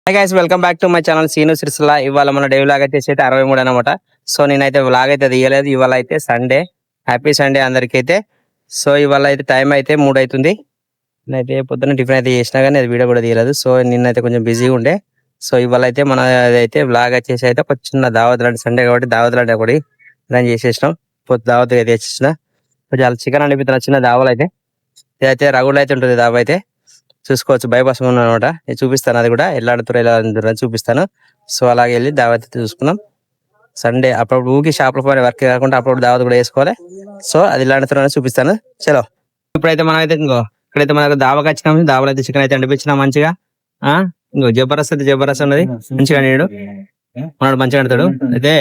Hi guys, welcome back to my channel Seenu Sircilla. ఇవాళ మన day vlog అయితే 63 అనమాట. సో నేనైతే వ్లాగ్ అయితే తీయలేదు. ఇవాళ అయితే సండే, హ్యాపీ సండే అందరికీ అయితే. సో ఇవాళ అయితే టైం అయితే 3 అవుతుంది. నేనైతే పొద్దున్న టిఫిన్ అయితే చేసినా కానీ అది వీడియో కూడా తీయలేదు. సో నిన్నైతే కొంచెం బిజీగా ఉండే. సో ఇవాళ అయితే మన అయితే వ్లాగ్ వచ్చేసి అయితే ఒక చిన్న దావత్ లాంటి సండే కాబట్టి దావత్ లాంటి ఒకటి ప్లాన్ చేసేసినాం. దావత్ అయితే వచ్చేసిన కొంచెం చికెన్ అనిపిస్తున్న చిన్న దావలు అయితే ఇదైతే రగులు అయితే ఉంటుంది. దావ అయితే చూసుకోవచ్చు, బైపాస్ అనమాట. నేను చూపిస్తాను, అది కూడా ఎలా ఆడుతారు ఎలా ఆడుతారు చూపిస్తాను. సో అలాగే వెళ్ళి దావత్ చూసుకున్నాం. సండే అప్పుడప్పుడు ఊకి షాప్ల పైన వర్క్ కాకుండా అప్పుడప్పుడు దావత్ కూడా వేసుకోవాలి. సో అది ఎలా ఆడుతారో చూపిస్తాను. చలో ఇప్పుడైతే మనం అయితే ఇంకో ఇక్కడైతే మనకు దావకి వచ్చినాము. దావలు అయితే చికెన్ అయితే అనిపించినా మంచిగా. ఇంకో జబర్దస్త్ అయితే జబర్దస్త్ ఉన్నది మంచిగా. నేడు మనడు మంచిగా ఆడతాడు. అయితే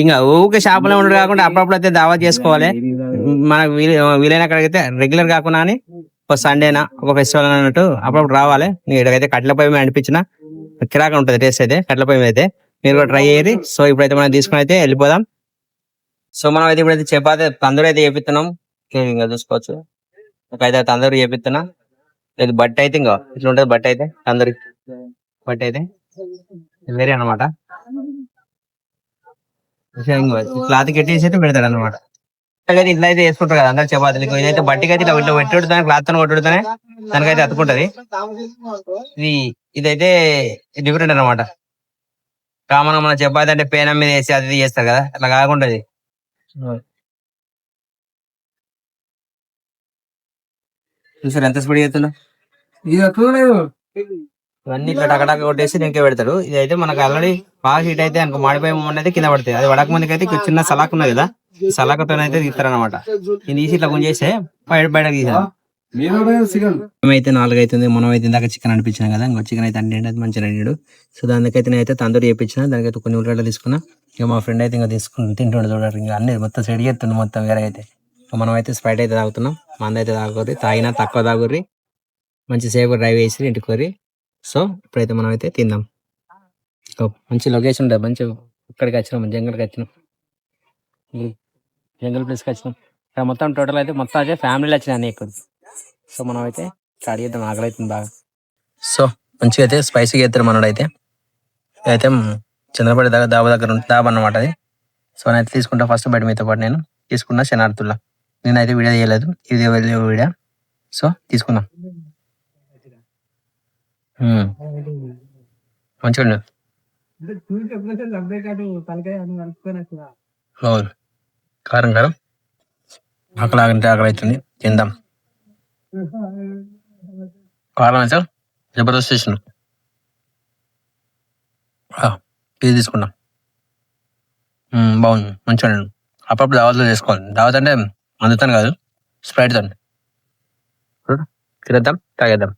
ఇంకా ఊకే షాపులో ఉండడు కాకుండా అప్పుడప్పుడు అయితే దావత్ చేసుకోవాలి. మనకు వీలైన అక్కడికైతే రెగ్యులర్ కాకుండా అని ఒక సండేనా ఒక ఫెస్టివల్ అన్నట్టు అప్పుడప్పుడు రావాలి. ఇక్కడికైతే కట్ల పొయ్యి మీద అనిపించిన కిరాగా ఉంటుంది టేస్ట్ అయితే. కట్ల పొయ్యి మీద అయితే మీరు కూడా ట్రై చేయరు. సో ఇప్పుడైతే మనం తీసుకుని అయితే వెళ్ళిపోదాం. సో మనం అయితే ఇప్పుడైతే చపాతి తందూరి అయితే చేపిస్తున్నాం. ఇంకా చూసుకోవచ్చు, ఒక అయితే తందూరి చేపిస్తున్నా. లేదు బట్ట అయితే ఇంకా ఇట్లా ఉంటుంది. బట్ట అయితే తందూరి బట్ట అయితే వేరే అనమాట. క్లాత్ కట్టేసి అయితే పెడతాడు అనమాట. ఇట్లా అయితే వేసుకుంటారు కదా అందరు చపాతీలు. ఇదైతే బట్టికి అయితే ఇట్లా పెట్టుడుతానే క్లాత్ తో కొట్టుడుతానే దానికైతే అతుకుంటది. ఇదైతే డిఫరెంట్ అనమాట. కామన్ మన చపాతి అంటే పేనం మీద వేసి అది చేస్తారు కదా, అట్లా కాకుండా చూసారు ఎంత స్పీడ్ చేస్తున్నా. ఇవన్నీ ఇట్లా టకటక కొట్టేసి దీనికే పెడతాడు. ఇదైతే మనకు ఆల్రెడీ బాగా హీట్ అయితే అనుకో మాడిపోయి అనేది కింద పడుతుంది. అది వడక ముందుకు అయితే చిన్న సలాక్ ఉన్నది కదా, ఈ సలాకతో అయితే తీస్తారనమాట. ఇది తీసి ఇట్లా గుంజేస్తే బయటకు తీసాను. మేమైతే 4 అవుతుంది. మనం అయితే ఇందాక చికెన్ అనిపించాం కదా, ఇంకో చికెన్ అయితే అంటే అది మంచిగా అడిగాడు. సో దానికైతే నేనైతే తందూరి చేయించిన. దానికైతే కొన్ని ఉల్లిగడ్డలు తీసుకున్నా. ఇక మా ఫ్రెండ్ అయితే ఇంకా తీసుకుని తింటుండే చూడాలి. ఇంకా అన్ని మొత్తం సెడి చేస్తుండే మొత్తం వేరే అయితే. మనం అయితే స్ప్రైట్ అయితే తాగుతున్నాం. మంద అయితే తాగుర్రి, తాగినా తక్కువ తాగుర్రి, మంచి సేపు డ్రైవ్ వేసి ఇంటికి. సో ఇప్పుడైతే మనం అయితే తిందాం. మంచి లొకేషన్ ఉంటుంది. మంచి ఇక్కడికి వచ్చినాం, జంగల్కి వచ్చినాం, జంగల్ ప్లేస్కి వచ్చినాం. ఇక్కడ మొత్తం టోటల్ అయితే మొత్తం అయితే ఫ్యామిలీలు వచ్చినాయి అన్నీ ఇక్కడ. సో మనం అయితే స్టార్ట్ చేద్దాం. ఆకలి అవుతుంది బాగా. సో మంచిగా అయితే స్పైసీగా అవుతారు మనోడు అయితే. అయితే చంద్రపడి దాబా దగ్గర ఉంటుంది, దాబా అన్నమాట అది. సో నేనైతే తీసుకుంటా ఫస్ట్ బయట మీతో పాటు నేను తీసుకున్నా శనార్థుల్లా. నేనైతే వీడియో చేయలేదు, ఇది వీడియో. సో తీసుకుందాం. మంచిగా కారం కారం ఆకలి ఆగంటే ఆకలి అవుతుంది, తిందాం. కారం అయితే జబర్దస్త్ చేసిన ఇది తీసుకున్నా. బాగుంది, మంచిగా. నేను అప్పుడప్పుడు దావత్లో చేసుకోవాలి. దావత్ అంటే అందుతాను కాదు, స్ప్రైట్ తాను. తినేద్దాం, తాగేద్దాం.